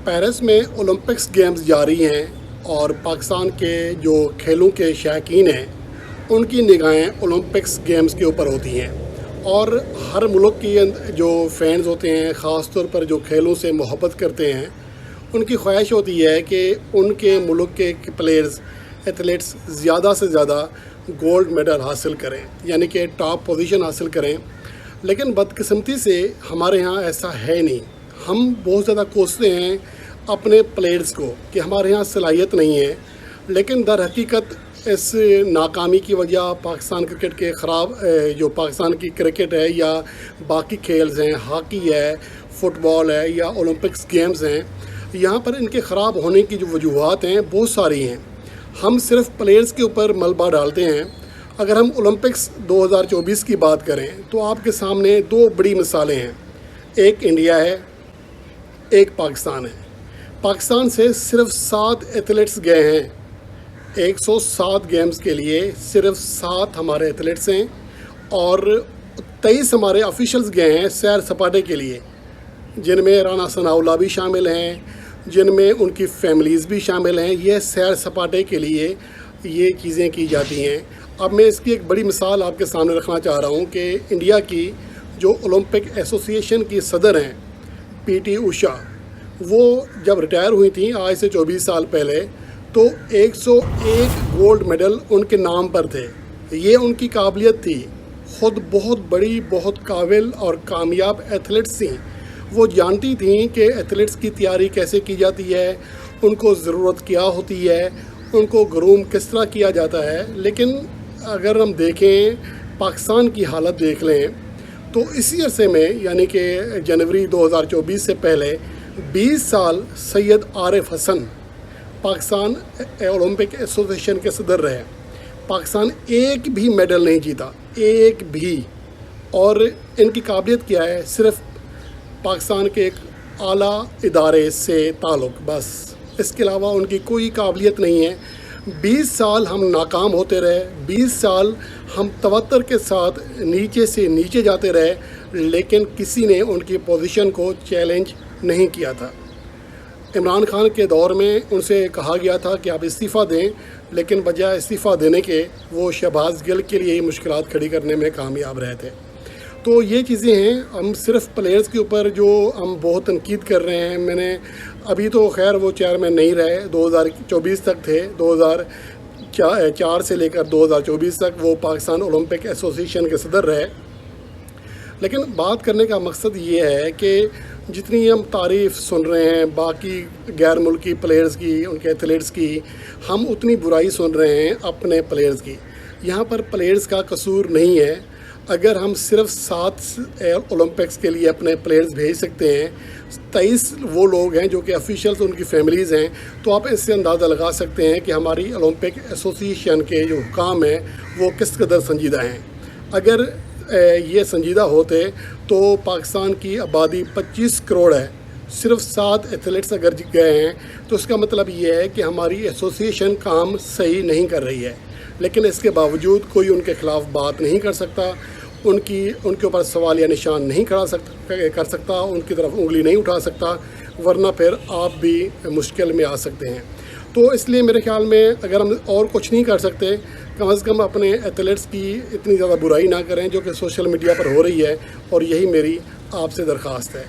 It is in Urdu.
پیرس میں اولمپکس گیمز جاری ہیں اور پاکستان کے جو کھیلوں کے شائقین ہیں ان کی نگاہیں اولمپکس گیمز کے اوپر ہوتی ہیں، اور ہر ملک کی جو فینز ہوتے ہیں، خاص طور پر جو کھیلوں سے محبت کرتے ہیں، ان کی خواہش ہوتی ہے کہ ان کے ملک کے پلیئرز، ایتھلیٹس زیادہ سے زیادہ گولڈ میڈل حاصل کریں، یعنی کہ ٹاپ پوزیشن حاصل کریں۔ لیکن بدقسمتی سے ہمارے ہاں ایسا ہے نہیں۔ ہم بہت زیادہ کوستے ہیں اپنے پلیئرز کو کہ ہمارے ہاں صلاحیت نہیں ہے، لیکن در حقیقت اس ناکامی کی وجہ پاکستان کرکٹ کے جو پاکستان کی کرکٹ ہے یا باقی کھیلز ہیں، ہاکی ہے، فٹ بال ہے یا اولمپکس گیمز ہیں، یہاں پر ان کے خراب ہونے کی جو وجوہات ہیں بہت ساری ہیں۔ ہم صرف پلیئرز کے اوپر ملبہ ڈالتے ہیں۔ اگر ہم اولمپکس 2024 کی بات کریں تو آپ کے سامنے دو بڑی مثالیں ہیں، ایک انڈیا ہے، ایک پاکستان ہے۔ پاکستان سے صرف 7 ایتھلیٹس گئے ہیں، 107 گیمز کے لیے صرف 7 ہمارے ایتھلیٹس ہیں، اور 23 ہمارے آفیشلز گئے ہیں سیر سپاٹے کے لیے، جن میں رانا ثناء اللہ بھی شامل ہیں، جن میں ان کی فیملیز بھی شامل ہیں۔ یہ سیر سپاٹے کے لیے یہ چیزیں کی جاتی ہیں۔ اب میں اس کی ایک بڑی مثال آپ کے سامنے رکھنا چاہ رہا ہوں کہ انڈیا کی جو اولمپک ایسوسی ایشن کی صدر ہیں پی ٹی اوشا، وہ جب ریٹائر ہوئی تھیں آج سے 24 سال پہلے، تو 101 گولڈ میڈل ان کے نام پر تھے۔ یہ ان کی قابلیت تھی، خود بہت بڑی، بہت قابل اور کامیاب ایتھلیٹس تھیں۔ وہ جانتی تھیں کہ ایتھلیٹس کی تیاری کیسے کی جاتی ہے، ان کو ضرورت کیا ہوتی ہے، ان کو گروم کس طرح کیا جاتا ہے۔ لیکن اگر ہم دیکھیں پاکستان کی حالت دیکھ لیں تو اسی عرصے میں، یعنی کہ جنوری 2024 سے پہلے 20 سال سید عارف حسن پاکستان اولمپک ایسوسی ایشن کے صدر رہے۔ پاکستان ایک بھی میڈل نہیں جیتا، ایک بھی۔ اور ان کی قابلیت کیا ہے؟ صرف پاکستان کے ایک اعلیٰ ادارے سے تعلق، بس، اس کے علاوہ ان کی کوئی قابلیت نہیں ہے۔ 20 سال ہم ناکام ہوتے رہے، 20 سال ہم توتر کے ساتھ نیچے سے نیچے جاتے رہے، لیکن کسی نے ان کی پوزیشن کو چیلنج نہیں کیا تھا۔ عمران خان کے دور میں ان سے کہا گیا تھا کہ آپ استعفیٰ دیں، لیکن بجائے استعفیٰ دینے کے وہ شہباز گل کے لیے ہی مشکلات کھڑی کرنے میں کامیاب رہے تھے۔ تو یہ چیزیں ہیں۔ ہم صرف پلیئرز کے اوپر جو ہم بہت تنقید کر رہے ہیں، میں نے ابھی تو خیر وہ چیئرمین نہیں رہے، 2024 تک تھے، 2004 سے لے کر 2024 تک وہ پاکستان اولمپک ایسوسی ایشن کے صدر رہے۔ لیکن بات کرنے کا مقصد یہ ہے کہ جتنی ہم تعریف سن رہے ہیں باقی غیر ملکی پلیئرز کی، ان کے ایتھلیٹس کی، ہم اتنی برائی سن رہے ہیں اپنے پلیئرز کی۔ یہاں پر پلیئرز کا قصور نہیں ہے۔ اگر ہم صرف 7 اولمپکس کے لیے اپنے پلیئرز بھیج سکتے ہیں، 23 وہ لوگ ہیں جو کہ آفیشلز، ان کی فیملیز ہیں، تو آپ اس سے اندازہ لگا سکتے ہیں کہ ہماری اولمپک ایسوسی ایشن کے جو حکام ہیں وہ کس قدر سنجیدہ ہیں۔ اگر یہ سنجیدہ ہوتے تو پاکستان کی آبادی 25 کروڑ ہے، صرف 7 ایتھلیٹس اگر گئے ہیں تو اس کا مطلب یہ ہے کہ ہماری ایسوسی ایشن کام صحیح نہیں کر رہی ہے۔ لیکن اس کے باوجود کوئی ان کے خلاف بات نہیں کر سکتا، ان کے اوپر سوالیہ نشان نہیں کر سکتا، ان کی طرف انگلی نہیں اٹھا سکتا، ورنہ پھر آپ بھی مشکل میں آ سکتے ہیں۔ تو اس لیے میرے خیال میں اگر ہم اور کچھ نہیں کر سکتے، کم از کم اپنے ایتھلیٹس کی اتنی زیادہ برائی نہ کریں جو کہ سوشل میڈیا پر ہو رہی ہے، اور یہی میری آپ سے درخواست ہے۔